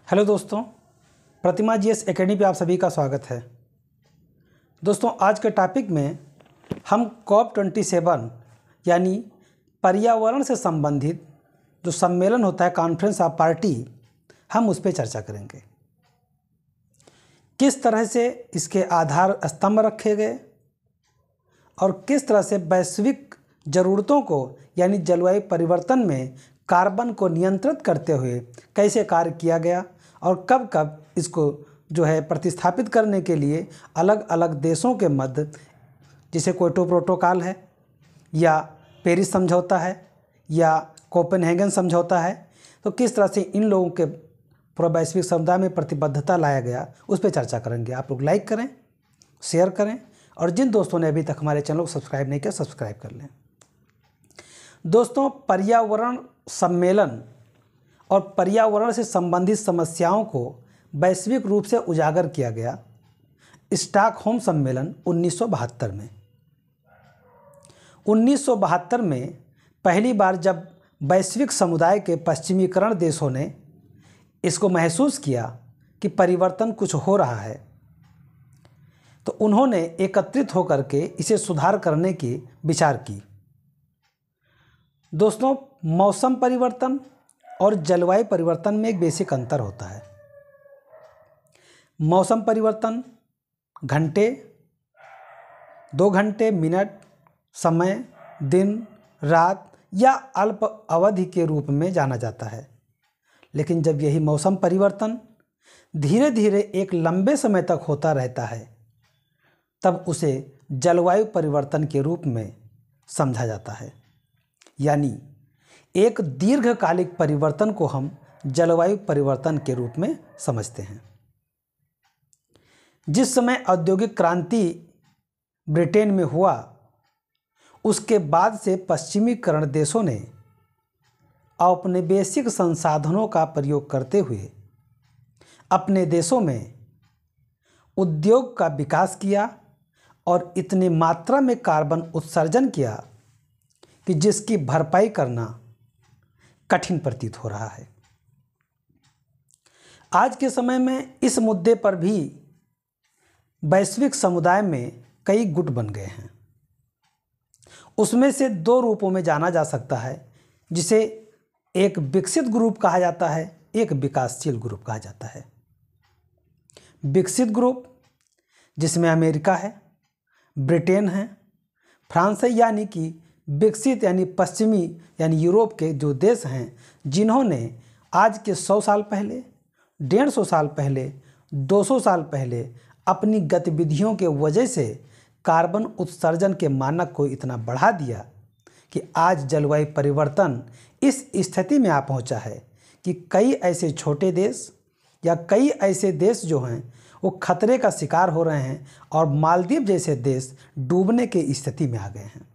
Hello दोस्तों, प्रतिमा GS academy पे आप सभी का स्वागत है। दोस्तों, आज के टॉपिक में हम COP27 यानी पर्यावरण से संबंधित जो सम्मेलन होता है, कॉन्फ्रेंस ऑफ पार्टी, हम उस पर चर्चा करेंगे। किस तरह से इसके आधार स्तंभ रखे गए और किस तरह से वैश्विक ज़रूरतों को यानी जलवायु परिवर्तन में कार्बन को नियंत्रित करते हुए कैसे कार्य किया गया और कब कब इसको जो है प्रतिस्थापित करने के लिए अलग अलग देशों के मध्य, जैसे क्योटो प्रोटोकॉल है या पेरिस समझौता है या कोपेनहेगन समझौता है, तो किस तरह से इन लोगों के पूरा वैश्विक समुदाय में प्रतिबद्धता लाया गया, उस पर चर्चा करेंगे। आप लोग लाइक करें, शेयर करें और जिन दोस्तों ने अभी तक हमारे चैनल को सब्सक्राइब नहीं किया, सब्सक्राइब कर लें। दोस्तों, पर्यावरण सम्मेलन और पर्यावरण से संबंधित समस्याओं को वैश्विक रूप से उजागर किया गया स्टॉकहोम सम्मेलन 1972 में। 1972 में पहली बार जब वैश्विक समुदाय के पश्चिमीकरण देशों ने इसको महसूस किया कि परिवर्तन कुछ हो रहा है, तो उन्होंने एकत्रित होकर के इसे सुधार करने की विचार की। दोस्तों, मौसम परिवर्तन और जलवायु परिवर्तन में एक बेसिक अंतर होता है। मौसम परिवर्तन घंटे, 2 घंटे, मिनट, समय, दिन, रात या अल्प अवधि के रूप में जाना जाता है, लेकिन जब यही मौसम परिवर्तन धीरे धीरे एक लंबे समय तक होता रहता है, तब उसे जलवायु परिवर्तन के रूप में समझा जाता है। यानी एक दीर्घकालिक परिवर्तन को हम जलवायु परिवर्तन के रूप में समझते हैं। जिस समय औद्योगिक क्रांति ब्रिटेन में हुआ, उसके बाद से पश्चिमीकरण देशों ने औपनिवेशिक संसाधनों का प्रयोग करते हुए अपने देशों में उद्योग का विकास किया और इतनी मात्रा में कार्बन उत्सर्जन किया कि जिसकी भरपाई करना कठिन प्रतीत हो रहा है। आज के समय में इस मुद्दे पर भी वैश्विक समुदाय में कई गुट बन गए हैं। उसमें से 2 रूपों में जाना जा सकता है, जिसे एक विकसित ग्रुप कहा जाता है, एक विकासशील ग्रुप कहा जाता है। विकसित ग्रुप जिसमें अमेरिका है, ब्रिटेन है, फ्रांस है, यानी कि विकसित यानी पश्चिमी यानी यूरोप के जो देश हैं, जिन्होंने आज के 100 साल पहले, 150 साल पहले, 200 साल पहले अपनी गतिविधियों के वजह से कार्बन उत्सर्जन के मानक को इतना बढ़ा दिया कि आज जलवायु परिवर्तन इस स्थिति में आ पहुंचा है कि कई ऐसे छोटे देश या कई ऐसे देश जो हैं वो खतरे का शिकार हो रहे हैं और मालदीव जैसे देश डूबने की स्थिति में आ गए हैं।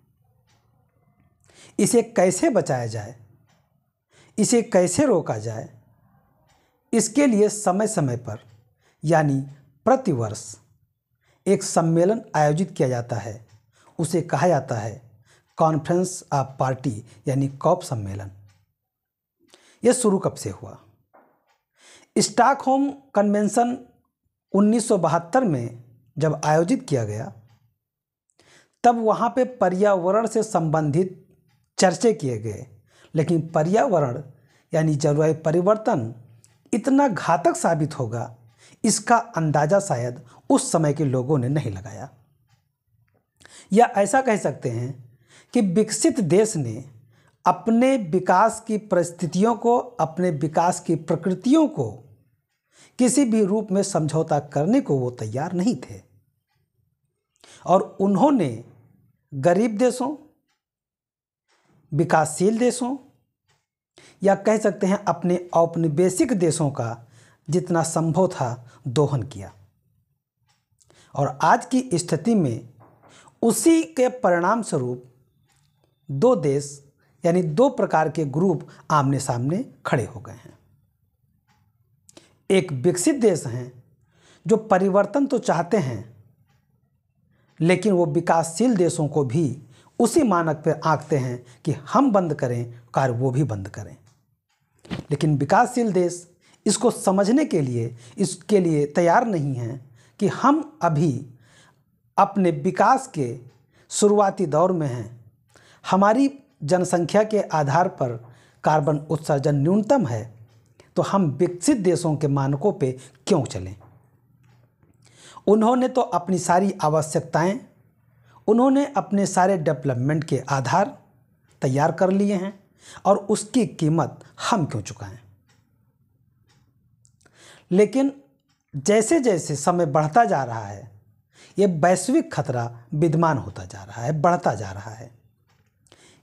इसे कैसे बचाया जाए, इसे कैसे रोका जाए, इसके लिए समय समय पर यानी प्रतिवर्ष एक सम्मेलन आयोजित किया जाता है। उसे कहा जाता है कॉन्फ्रेंस ऑफ पार्टी यानी कॉप सम्मेलन। यह शुरू कब से हुआ? स्टॉकहोम कन्वेंशन 1972 में जब आयोजित किया गया, तब वहाँ पे पर्यावरण से संबंधित चर्चे किए गए, लेकिन पर्यावरण यानी जलवायु परिवर्तन इतना घातक साबित होगा, इसका अंदाज़ा शायद उस समय के लोगों ने नहीं लगाया। या ऐसा कह सकते हैं कि विकसित देश ने अपने विकास की परिस्थितियों को, अपने विकास की प्रकृतियों को किसी भी रूप में समझौता करने को वो तैयार नहीं थे और उन्होंने गरीब देशों, विकासशील देशों या कह सकते हैं अपने औपनिवेशिक देशों का जितना संभव था दोहन किया। और आज की स्थिति में उसी के परिणाम स्वरूप 2 देश यानी 2 प्रकार के ग्रुप आमने सामने खड़े हो गए हैं। एक विकसित देश हैं जो परिवर्तन तो चाहते हैं, लेकिन वो विकासशील देशों को भी उसी मानक पर आंकते हैं कि हम बंद करें कार्य, वो भी बंद करें। लेकिन विकासशील देश इसको समझने के लिए, इसके लिए तैयार नहीं हैं कि हम अभी अपने विकास के शुरुआती दौर में हैं। हमारी जनसंख्या के आधार पर कार्बन उत्सर्जन न्यूनतम है, तो हम विकसित देशों के मानकों पे क्यों चलें? उन्होंने तो अपनी सारी आवश्यकताएं, उन्होंने अपने सारे डेवलपमेंट के आधार तैयार कर लिए हैं और उसकी कीमत हम क्यों चुकाएं? लेकिन जैसे जैसे समय बढ़ता जा रहा है, ये वैश्विक खतरा विद्यमान होता जा रहा है, बढ़ता जा रहा है।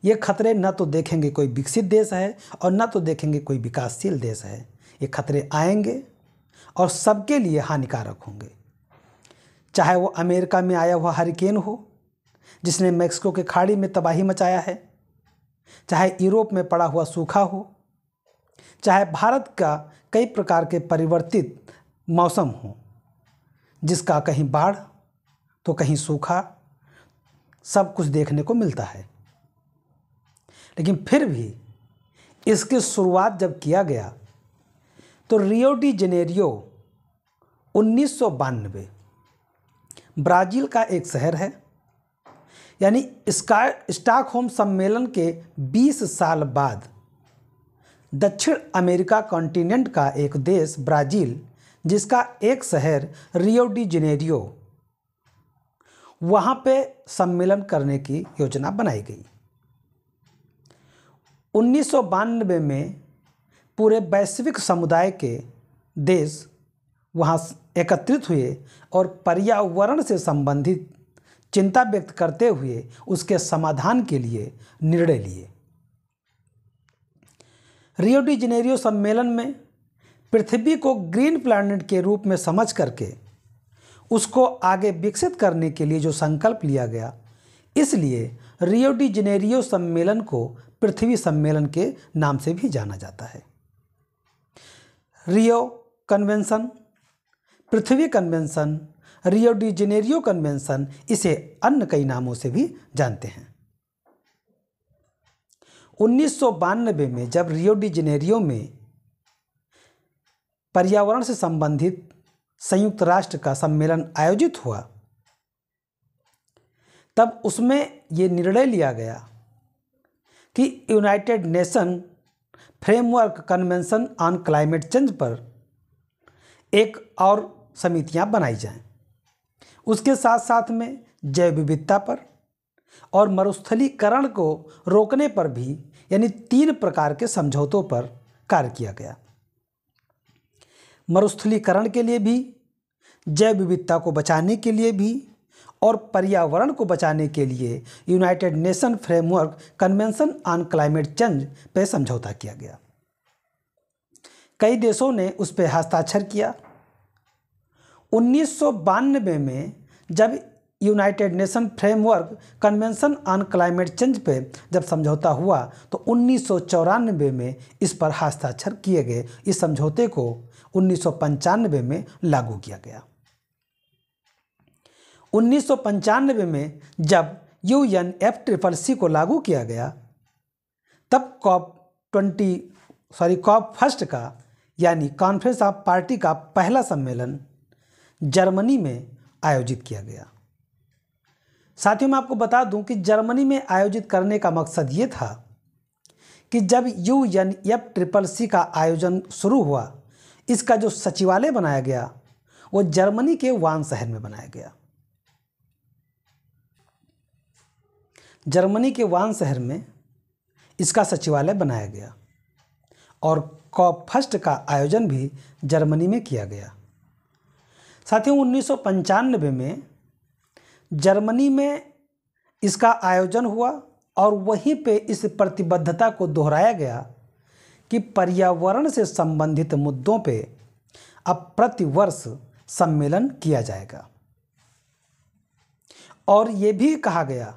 ये खतरे न तो देखेंगे कोई विकसित देश है और न तो देखेंगे कोई विकासशील देश है। ये खतरे आएंगे और सबके लिए हानिकारक होंगे। चाहे वो अमेरिका में आया हुआ हरिकेन हो जिसने मैक्सिको के खाड़ी में तबाही मचाया है, चाहे यूरोप में पड़ा हुआ सूखा हो, चाहे भारत का कई प्रकार के परिवर्तित मौसम हो जिसका कहीं बाढ़ तो कहीं सूखा, सब कुछ देखने को मिलता है। लेकिन फिर भी इसकी शुरुआत जब किया गया तो रियो डी जेनेरियो 1992 ब्राज़ील का एक शहर है, यानी स्टॉकहोम सम्मेलन के 20 साल बाद दक्षिण अमेरिका कॉन्टिनेंट का एक देश ब्राज़ील, जिसका एक शहर रियो डी जेनेरियो, वहाँ पे सम्मेलन करने की योजना बनाई गई। 1992 में पूरे वैश्विक समुदाय के देश वहाँ एकत्रित हुए और पर्यावरण से संबंधित चिंता व्यक्त करते हुए उसके समाधान के लिए निर्णय लिए। रियो डी जेनेरियो सम्मेलन में पृथ्वी को ग्रीन प्लैनेट के रूप में समझ करके उसको आगे विकसित करने के लिए जो संकल्प लिया गया, इसलिए रियो डी जेनेरियो सम्मेलन को पृथ्वी सम्मेलन के नाम से भी जाना जाता है। रियो कन्वेंशन, पृथ्वी convention, Rio de Janeiro convention, इसे अन्य कई नामों से भी जानते हैं। 1992 में जब रियो डी जेनेरियो में पर्यावरण से संबंधित संयुक्त राष्ट्र का सम्मेलन आयोजित हुआ, तब उसमें ये निर्णय लिया गया कि United nation framework convention on climate change पर एक और समितियां बनाई जाएं। उसके साथ साथ में जैव विविधता पर और मरुस्थलीकरण को रोकने पर भी, यानी 3 प्रकार के समझौतों पर कार्य किया गया। मरुस्थलीकरण के लिए भी, जैव विविधता को बचाने के लिए भी और पर्यावरण को बचाने के लिए United nation framework convention on climate change पर समझौता किया गया। कई देशों ने उस पर हस्ताक्षर किया। 1992 में जब United nation framework convention on climate change पे जब समझौता हुआ तो 1994 में इस पर हस्ताक्षर किए गए। इस समझौते को 1995 में लागू किया गया। 1995 में जब UNFCCC को लागू किया गया, तब COP फर्स्ट का यानी कॉन्फ्रेंस ऑफ पार्टी का पहला सम्मेलन जर्मनी में आयोजित किया गया। साथियों, मैं आपको बता दूं कि जर्मनी में आयोजित करने का मकसद ये था कि जब UNFCCC का आयोजन शुरू हुआ, इसका जो सचिवालय बनाया गया वो जर्मनी के वान शहर में बनाया गया। जर्मनी के वान शहर में इसका सचिवालय बनाया गया और COP फर्स्ट का आयोजन भी जर्मनी में किया गया। साथियों, 1995 में जर्मनी में इसका आयोजन हुआ और वहीं पे इस प्रतिबद्धता को दोहराया गया कि पर्यावरण से संबंधित मुद्दों पे अब प्रतिवर्ष सम्मेलन किया जाएगा। और ये भी कहा गया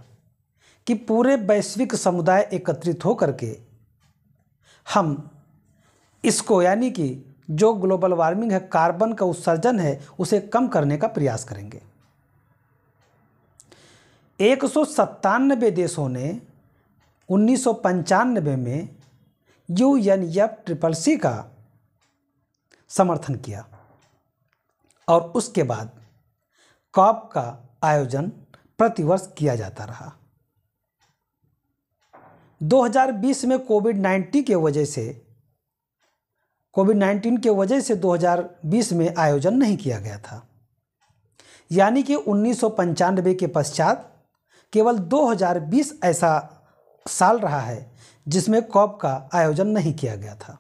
कि पूरे वैश्विक समुदाय एकत्रित होकर के हम इसको, यानी कि जो ग्लोबल वार्मिंग है, कार्बन का उत्सर्जन है, उसे कम करने का प्रयास करेंगे। 197 देशों ने 1995 में UNFCCC का समर्थन किया और उसके बाद कॉप का आयोजन प्रतिवर्ष किया जाता रहा। 2020 में कोविड-19 के वजह से 2020 में आयोजन नहीं किया गया था, यानी कि 1995 के पश्चात केवल 2020 ऐसा साल रहा है जिसमें कॉप का आयोजन नहीं किया गया था।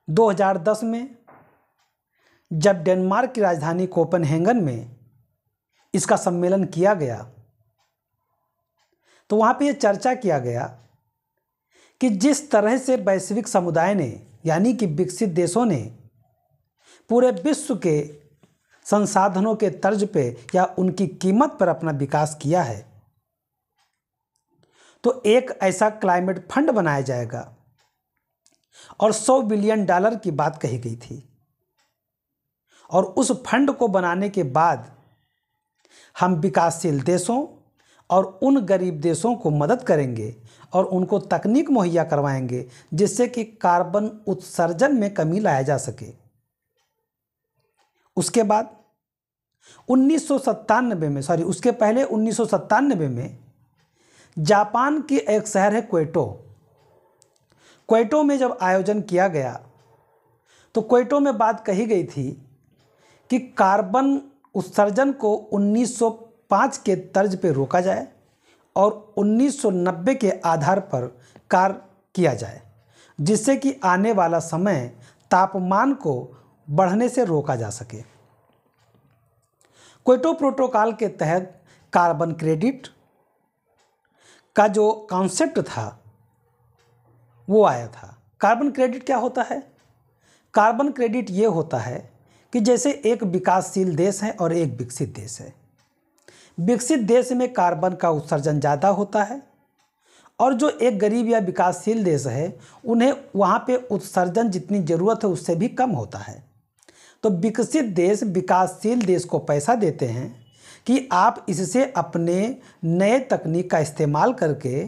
2010 में जब डेनमार्क की राजधानी कोपेनहेगन में इसका सम्मेलन किया गया तो वहाँ पे ये चर्चा किया गया कि जिस तरह से वैश्विक समुदाय ने यानी कि विकसित देशों ने पूरे विश्व के संसाधनों के तर्ज पे या उनकी कीमत पर अपना विकास किया है, तो एक ऐसा क्लाइमेट फंड बनाया जाएगा और $100 बिलियन की बात कही गई थी। और उस फंड को बनाने के बाद हम विकासशील देशों और उन गरीब देशों को मदद करेंगे और उनको तकनीक मुहैया करवाएंगे जिससे कि कार्बन उत्सर्जन में कमी लाया जा सके। उसके बाद 1997 में जापान की एक शहर है क्वेटो में जब आयोजन किया गया तो क्वेटो में बात कही गई थी कि कार्बन उत्सर्जन को 1905 के तर्ज पे रोका जाए और 1990 के आधार पर कार्य किया जाए, जिससे कि आने वाला समय तापमान को बढ़ने से रोका जा सके। क्योटो प्रोटोकॉल के तहत कार्बन क्रेडिट का जो कॉन्सेप्ट था वो आया था। कार्बन क्रेडिट क्या होता है? कार्बन क्रेडिट ये होता है कि जैसे एक विकासशील देश है और एक विकसित देश है। विकसित देश में कार्बन का उत्सर्जन ज़्यादा होता है और जो एक गरीब या विकासशील देश है उन्हें वहाँ पे उत्सर्जन जितनी ज़रूरत है उससे भी कम होता है। तो विकसित देश विकासशील देश को पैसा देते हैं कि आप इससे अपने नए तकनीक का इस्तेमाल करके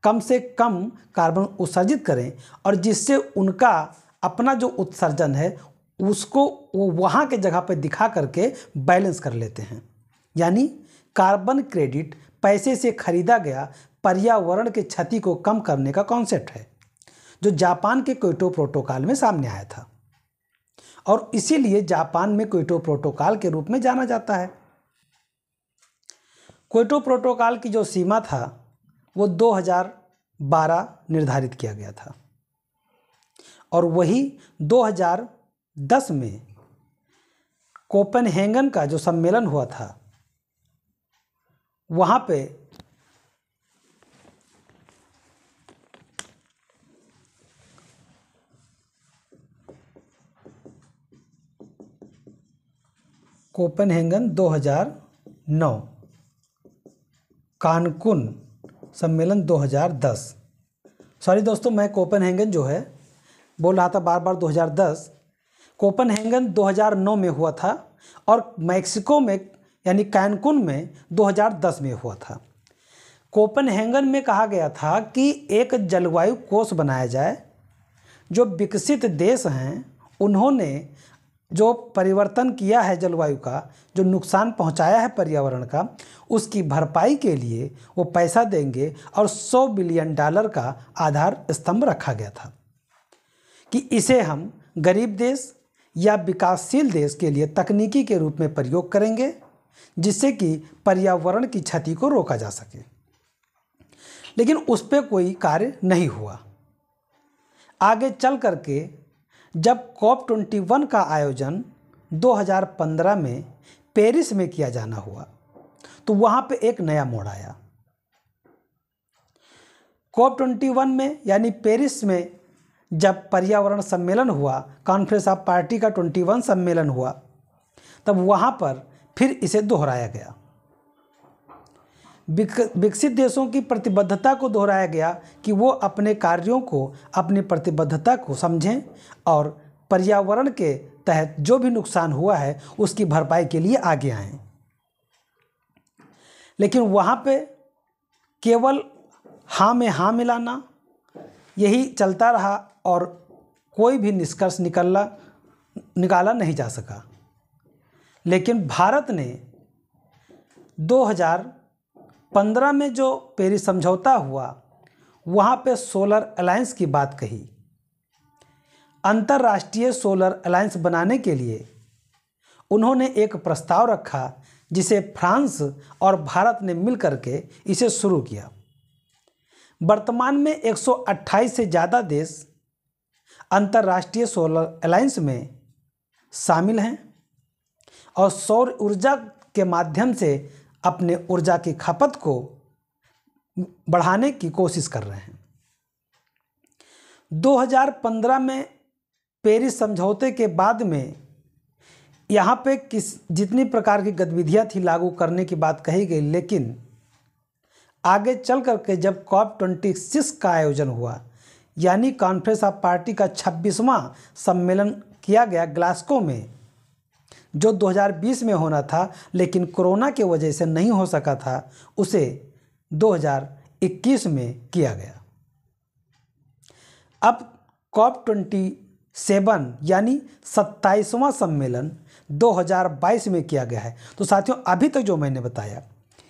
कम से कम कार्बन उत्सर्जित करें और जिससे उनका अपना जो उत्सर्जन है उसको वो वहाँ के जगह पर दिखा करके बैलेंस कर लेते हैं। यानी कार्बन क्रेडिट पैसे से खरीदा गया पर्यावरण के क्षति को कम करने का कॉन्सेप्ट है जो जापान के क्योटो प्रोटोकॉल में सामने आया था और इसीलिए जापान में क्योटो प्रोटोकॉल के रूप में जाना जाता है। क्योटो प्रोटोकॉल की जो सीमा था वो 2012 निर्धारित किया गया था और वही 2010 में कोपेनहेगन का जो सम्मेलन हुआ था वहाँ पे कोपेनहेगन 2009, कानकुन सम्मेलन 2010। सॉरी दोस्तों, मैं कोपेनहेगन जो है बोल रहा था बार बार 2010। कोपेनहेगन 2009 में हुआ था और मैक्सिको में यानी कैनकुन में 2010 में हुआ था। कोपेनहेगन में कहा गया था कि एक जलवायु कोष बनाया जाए। जो विकसित देश हैं उन्होंने जो परिवर्तन किया है जलवायु का, जो नुकसान पहुंचाया है पर्यावरण का, उसकी भरपाई के लिए वो पैसा देंगे और $100 बिलियन का आधार स्तंभ रखा गया था कि इसे हम गरीब देश या विकासशील देश के लिए तकनीकी के रूप में प्रयोग करेंगे जिससे कि पर्यावरण की क्षति को रोका जा सके। लेकिन उस पर कोई कार्य नहीं हुआ। आगे चल करके जब COP21 का आयोजन 2015 में पेरिस में किया जाना हुआ तो वहाँ पे एक नया मोड़ आया। COP21 में यानी पेरिस में जब पर्यावरण सम्मेलन हुआ, कॉन्फ्रेंस ऑफ पार्टी का 21 सम्मेलन हुआ, तब वहाँ पर फिर इसे दोहराया गया। विकसित देशों की प्रतिबद्धता को दोहराया गया कि वो अपने कार्यों को, अपनी प्रतिबद्धता को समझें और पर्यावरण के तहत जो भी नुकसान हुआ है उसकी भरपाई के लिए आगे आएं। लेकिन वहाँ पे केवल हाँ में हाँ मिलाना यही चलता रहा और कोई भी निष्कर्ष निकाला नहीं जा सका। लेकिन भारत ने 2015 में जो पेरिस समझौता हुआ वहाँ पे सोलर अलायंस की बात कही। अंतर्राष्ट्रीय सोलर अलायंस बनाने के लिए उन्होंने एक प्रस्ताव रखा जिसे फ्रांस और भारत ने मिलकर के इसे शुरू किया। वर्तमान में 128 से ज़्यादा देश अंतर्राष्ट्रीय सोलर अलायंस में शामिल हैं और सौर ऊर्जा के माध्यम से अपने ऊर्जा की खपत को बढ़ाने की कोशिश कर रहे हैं। 2015 में पेरिस समझौते के बाद में यहाँ पे जितनी प्रकार की गतिविधियाँ थी लागू करने की बात कही गई, लेकिन आगे चल करके जब COP26 का आयोजन हुआ, यानी कॉन्फ्रेंस ऑफ पार्टी का 26वां सम्मेलन किया गया ग्लासगो में, जो 2020 में होना था लेकिन कोरोना के वजह से नहीं हो सका था, उसे 2021 में किया गया। अब COP27 यानी 27वां सम्मेलन 2022 में किया गया है। तो साथियों, अभी तक जो मैंने बताया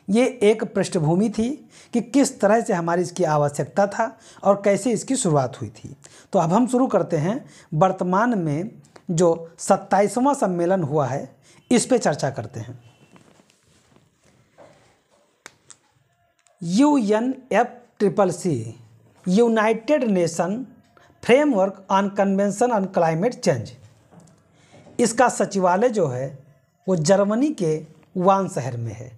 ये एक पृष्ठभूमि थी कि किस तरह से हमारी इसकी आवश्यकता था और कैसे इसकी शुरुआत हुई थी। तो अब हम शुरू करते हैं वर्तमान में जो 27वां सम्मेलन हुआ है इस पे चर्चा करते हैं। UNFCCC United nation framework on convention on climate change, इसका सचिवालय जो है वो जर्मनी के वान शहर में है।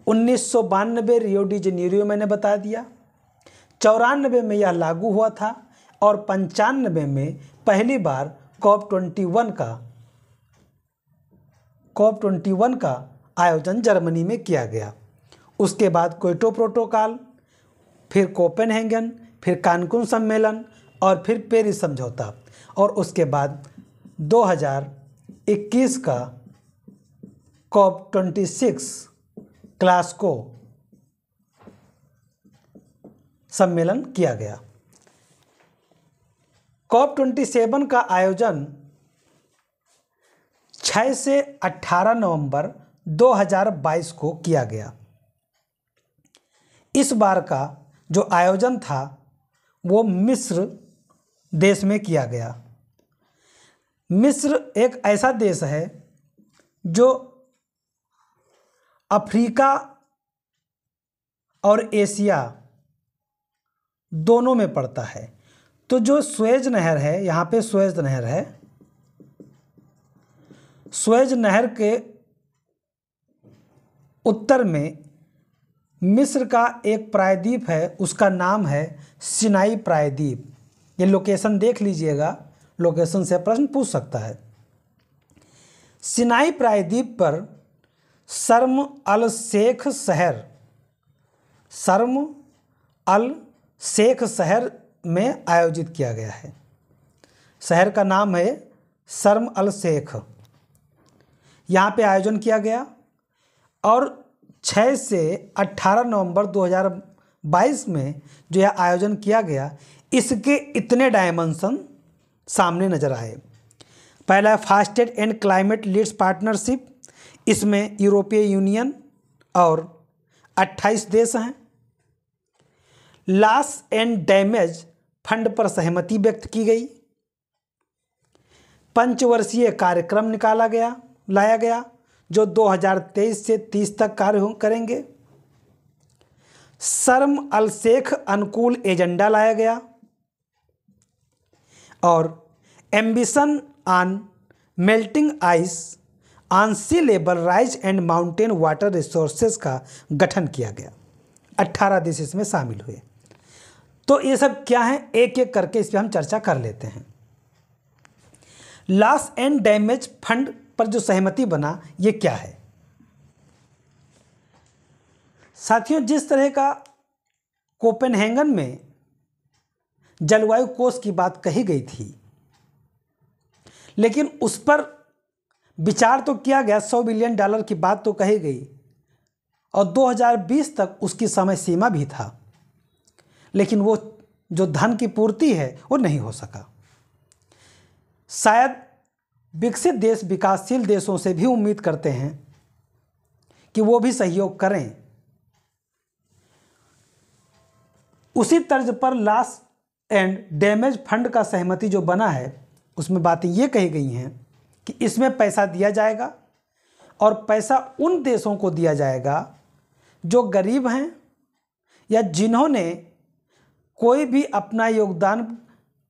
1992 रियो डी जेनेरियो मैंने बता दिया, 94 में यह लागू हुआ था और 95 में पहली बार COP21 का आयोजन जर्मनी में किया गया। उसके बाद क्योटो प्रोटोकॉल, फिर कोपेनहेगन, फिर कानकुन सम्मेलन और फिर पेरिस समझौता, और उसके बाद 2021 का COP26 ग्लासगो सम्मेलन किया गया। COP27 का आयोजन 6 से 18 नवंबर 2022 को किया गया। इस बार का जो आयोजन था वो मिस्र देश में किया गया। मिस्र एक ऐसा देश है जो अफ्रीका और एशिया दोनों में पड़ता है। तो जो सुएज नहर है, यहाँ पे सुएज नहर है, सुएज नहर के उत्तर में मिस्र का एक प्रायद्वीप है, उसका नाम है सिनाई प्रायद्वीप। ये लोकेशन देख लीजिएगा, लोकेशन से प्रश्न पूछ सकता है। सिनाई प्रायद्वीप पर शर्म अल शेख शहर में आयोजित किया गया है। शहर का नाम है शर्म अल शेख। यहाँ पे आयोजन किया गया और 6 से 18 नवंबर 2022 में जो यह आयोजन किया गया, इसके इतने डायमेंशन सामने नज़र आए। पहला fastest and climate leads partnership, इसमें यूरोपीय यूनियन और 28 देश हैं। लॉस एंड डैमेज फंड पर सहमति व्यक्त की गई। पंचवर्षीय कार्यक्रम लाया गया जो 2023 से 30 तक कार्य करेंगे। शर्म अल शेख अनुकूल एजेंडा लाया गया और ambition on melting ice on sea level rise and mountain water resources का गठन किया गया। 18 देश इसमें शामिल हुए। तो ये सब क्या है, एक एक करके इस पर हम चर्चा कर लेते हैं। लॉस एंड डैमेज फंड पर जो सहमति बना, ये क्या है साथियों? जिस तरह का कोपेनहेगन में जलवायु कोष की बात कही गई थी, लेकिन उस पर विचार तो किया गया, $100 बिलियन की बात तो कही गई और 2020 तक उसकी समय सीमा भी था, लेकिन वो जो धन की पूर्ति है वो नहीं हो सका। शायद विकसित देश विकासशील देशों से भी उम्मीद करते हैं कि वो भी सहयोग करें। उसी तर्ज पर लॉस एंड डैमेज फंड का सहमति जो बना है उसमें बातें ये कही गई हैं कि इसमें पैसा दिया जाएगा और पैसा उन देशों को दिया जाएगा जो गरीब हैं या जिन्होंने कोई भी अपना योगदान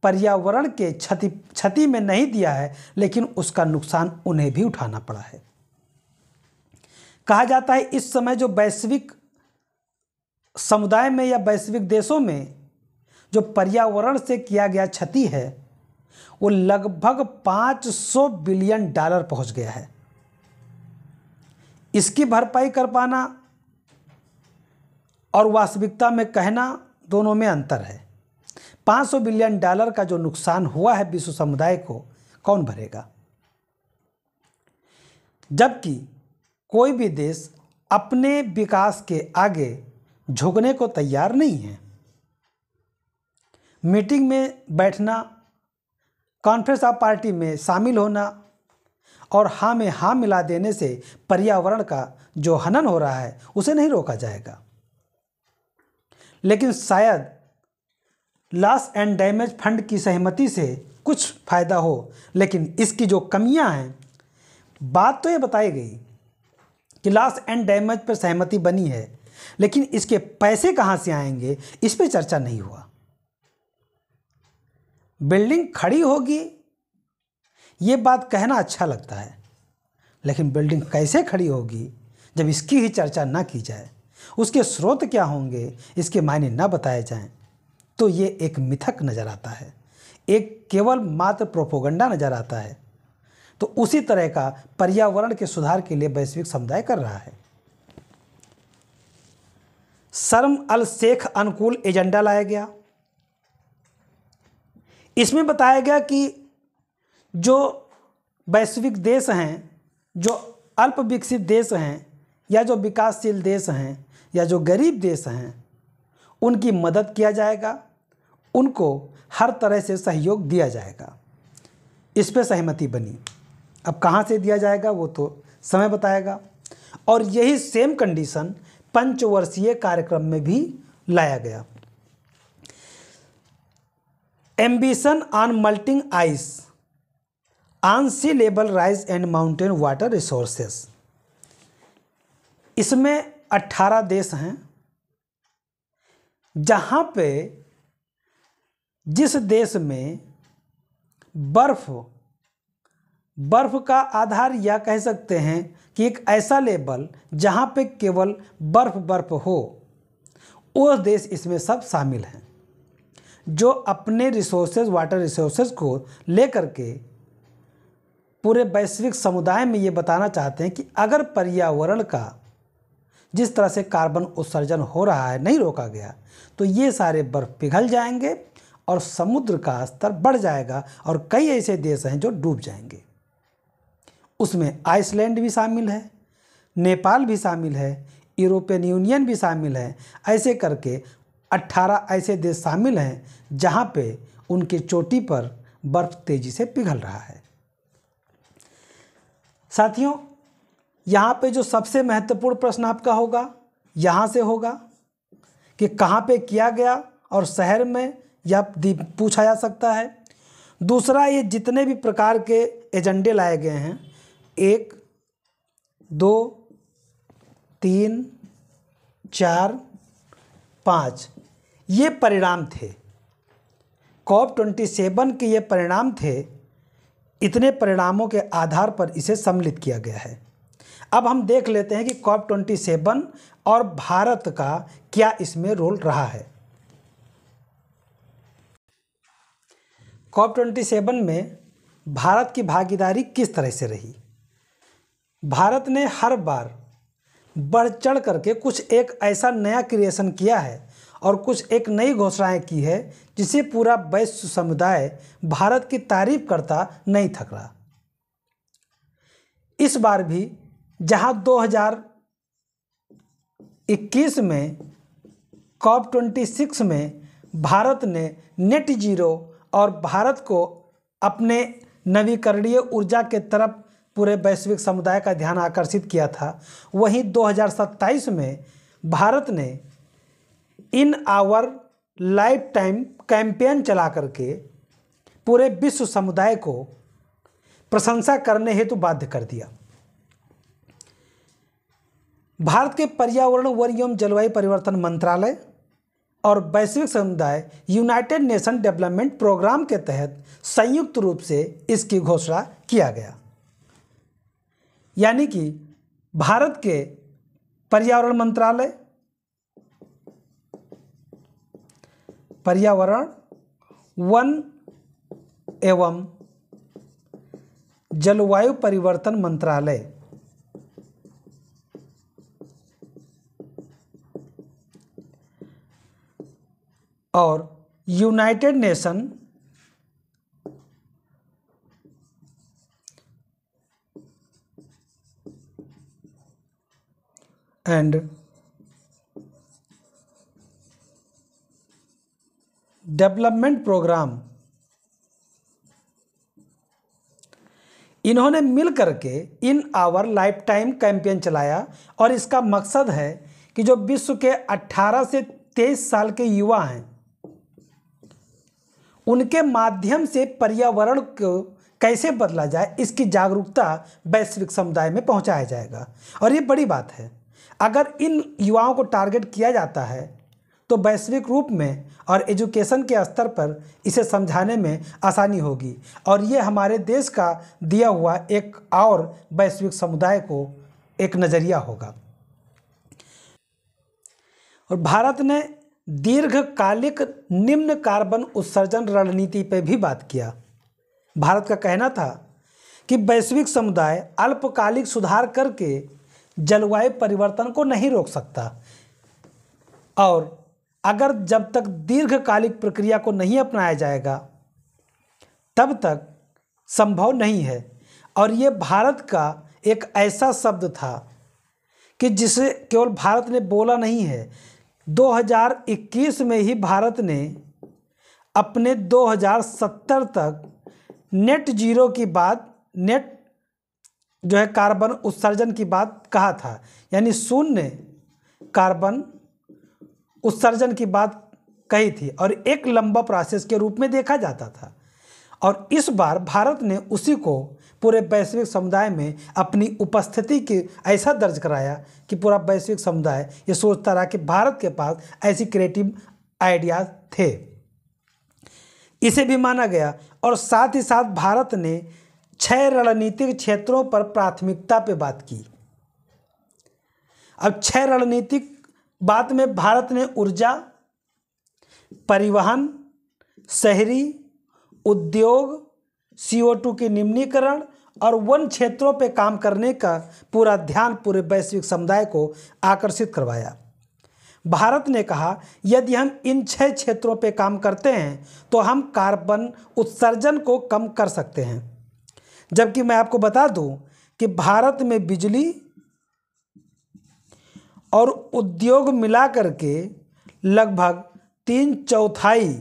पर्यावरण के क्षति में नहीं दिया है, लेकिन उसका नुकसान उन्हें भी उठाना पड़ा है। कहा जाता है इस समय जो वैश्विक समुदाय में या वैश्विक देशों में जो पर्यावरण से किया गया क्षति है वो लगभग $500 बिलियन पहुंच गया है। इसकी भरपाई कर पाना और वास्तविकता में कहना दोनों में अंतर है। $500 बिलियन का जो नुकसान हुआ है विश्व समुदाय को कौन भरेगा, जबकि कोई भी देश अपने विकास के आगे झुकने को तैयार नहीं है। मीटिंग में बैठना, कॉन्फ्रेंस ऑफ पार्टी में शामिल होना और हाँ में हाँ मिला देने से पर्यावरण का जो हनन हो रहा है उसे नहीं रोका जाएगा। लेकिन शायद लॉस एंड डैमेज फंड की सहमति से कुछ फायदा हो, लेकिन इसकी जो कमियां हैं, बात तो ये बताई गई कि लॉस एंड डैमेज पर सहमति बनी है, लेकिन इसके पैसे कहाँ से आएंगे इस पर चर्चा नहीं हुआ। बिल्डिंग खड़ी होगी ये बात कहना अच्छा लगता है, लेकिन बिल्डिंग कैसे खड़ी होगी जब इसकी ही चर्चा ना की जाए, उसके स्रोत क्या होंगे इसके मायने ना बताए जाएं, तो ये एक मिथक नज़र आता है, एक केवल मात्र प्रोपोगंडा नज़र आता है। तो उसी तरह का पर्यावरण के सुधार के लिए वैश्विक समुदाय कर रहा है। शर्म अल शेख अनुकूल एजेंडा लाया गया। इसमें बताया गया कि जो वैश्विक देश हैं, जो अल्प विकसित देश हैं या जो विकासशील देश हैं या जो गरीब देश हैं, उनकी मदद किया जाएगा, उनको हर तरह से सहयोग दिया जाएगा। इस पे सहमति बनी। अब कहाँ से दिया जाएगा वो तो समय बताएगा। और यही सेम कंडीशन पंचवर्षीय कार्यक्रम में भी लाया गया। Ambition on melting ice on sea level rise and mountain water resources. इसमें 18 देश हैं, जहाँ पे जिस देश में बर्फ का आधार या कह सकते हैं कि एक ऐसा लेवल जहाँ पे केवल बर्फ हो, वो देश इसमें सब शामिल हैं, जो अपने रिसोर्सेज, वाटर रिसोर्सेज को लेकर के पूरे वैश्विक समुदाय में ये बताना चाहते हैं कि अगर पर्यावरण का जिस तरह से कार्बन उत्सर्जन हो रहा है नहीं रोका गया, तो ये सारे बर्फ पिघल जाएंगे और समुद्र का स्तर बढ़ जाएगा और कई ऐसे देश हैं जो डूब जाएंगे। उसमें आइसलैंड भी शामिल है, नेपाल भी शामिल है, यूरोपियन यूनियन भी शामिल है। ऐसे करके 18 ऐसे देश शामिल हैं जहाँ पे उनकी चोटी पर बर्फ तेजी से पिघल रहा है। साथियों, यहाँ पे जो सबसे महत्वपूर्ण प्रश्न आपका होगा, यहाँ से होगा कि कहाँ पे किया गया और शहर में या पूछा जा सकता है। दूसरा, ये जितने भी प्रकार के एजेंडे लाए गए हैं, 1, 2, 3, 4, 5, ये परिणाम थे। COP27 के ये परिणाम थे। इतने परिणामों के आधार पर इसे सम्मिलित किया गया है। अब हम देख लेते हैं कि COP27 और भारत का क्या इसमें रोल रहा है। COP27 में भारत की भागीदारी किस तरह से रही। भारत ने हर बार बढ़ चढ़ करके कुछ एक ऐसा नया क्रिएशन किया है और कुछ एक नई घोषणाएं की है जिसे पूरा वैश्व समुदाय भारत की तारीफ करता नहीं थक रहा। इस बार भी जहां 2021 में COP26 में भारत ने नेट जीरो और भारत को अपने नवीकरणीय ऊर्जा के तरफ पूरे वैश्विक समुदाय का ध्यान आकर्षित किया था, वहीं 2027 में भारत ने in our life time campaign चला करके पूरे विश्व समुदाय को प्रशंसा करने हेतु बाध्य कर दिया। भारत के पर्यावरण, वन एवं जलवायु परिवर्तन मंत्रालय और वैश्विक समुदाय यूनाइटेड नेशन डेवलपमेंट प्रोग्राम के तहत संयुक्त रूप से इसकी घोषणा किया गया। यानी कि भारत के पर्यावरण मंत्रालय, पर्यावरण, वन एवं जलवायु परिवर्तन मंत्रालय और united nation and development programme, इन्होंने मिलकर के in our life time campaign चलाया और इसका मकसद है कि जो विश्व के 18 से 23 साल के युवा हैं उनके माध्यम से पर्यावरण को कैसे बदला जाए, इसकी जागरूकता वैश्विक समुदाय में पहुंचाया जाएगा। और ये बड़ी बात है, अगर इन युवाओं को टारगेट किया जाता है तो वैश्विक रूप में और एजुकेशन के स्तर पर इसे समझाने में आसानी होगी और ये हमारे देश का दिया हुआ एक और वैश्विक समुदाय को एक नज़रिया होगा। और भारत ने दीर्घकालिक निम्न कार्बन उत्सर्जन रणनीति पर भी बात किया। भारत का कहना था कि वैश्विक समुदाय अल्पकालिक सुधार करके जलवायु परिवर्तन को नहीं रोक सकता और अगर जब तक दीर्घकालिक प्रक्रिया को नहीं अपनाया जाएगा तब तक संभव नहीं है। और ये भारत का एक ऐसा शब्द था कि जिसे केवल भारत ने बोला नहीं है, 2021 में ही भारत ने अपने 2070 तक नेट जीरो की बात, नेट जो है कार्बन उत्सर्जन की बात कहा था, यानी शून्य कार्बन उत्सर्जन की बात कही थी और एक लंबा प्रोसेस के रूप में देखा जाता था। और इस बार भारत ने उसी को पूरे वैश्विक समुदाय में अपनी उपस्थिति की ऐसा दर्ज कराया कि पूरा वैश्विक समुदाय ये सोचता रहा कि भारत के पास ऐसी क्रिएटिव आइडियाज थे। इसे भी माना गया और साथ ही साथ भारत ने 6 रणनीतिक क्षेत्रों पर प्राथमिकता पे बात की। अब 6 रणनीतिक बात में भारत ने ऊर्जा, परिवहन, शहरी, उद्योग, CO2 के निम्नीकरण और वन क्षेत्रों पे काम करने का पूरा ध्यान पूरे वैश्विक समुदाय को आकर्षित करवाया। भारत ने कहा यदि हम इन 6 क्षेत्रों पे काम करते हैं तो हम कार्बन उत्सर्जन को कम कर सकते हैं। जबकि मैं आपको बता दूं कि भारत में बिजली और उद्योग मिला करके लगभग 3/4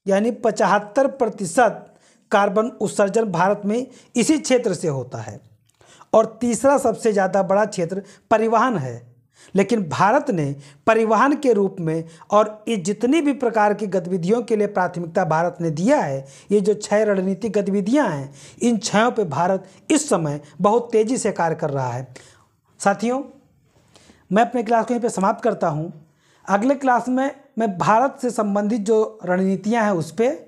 यानी 75% कार्बन उत्सर्जन भारत में इसी क्षेत्र से होता है और तीसरा सबसे ज़्यादा बड़ा क्षेत्र परिवहन है। लेकिन भारत ने परिवहन के रूप में और ये जितनी भी प्रकार की गतिविधियों के लिए प्राथमिकता भारत ने दिया है, ये जो 6 रणनीतिक गतिविधियां हैं, इन 6 पे भारत इस समय बहुत तेज़ी से कार्य कर रहा है। साथियों, मैं अपने क्लास को यहीं पे समाप्त करता हूँ। अगले क्लास में मैं भारत से संबंधित जो रणनीतियाँ हैं उस पर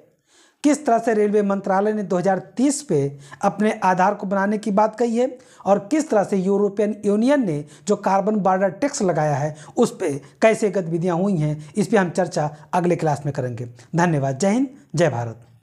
किस तरह से रेलवे मंत्रालय ने 2030 पे अपने आधार को बनाने की बात कही है और किस तरह से यूरोपियन यूनियन ने जो कार्बन बॉर्डर टैक्स लगाया है उस पर कैसे गतिविधियाँ हुई हैं, इस पर हम चर्चा अगले क्लास में करेंगे। धन्यवाद। जय हिंद, जय भारत।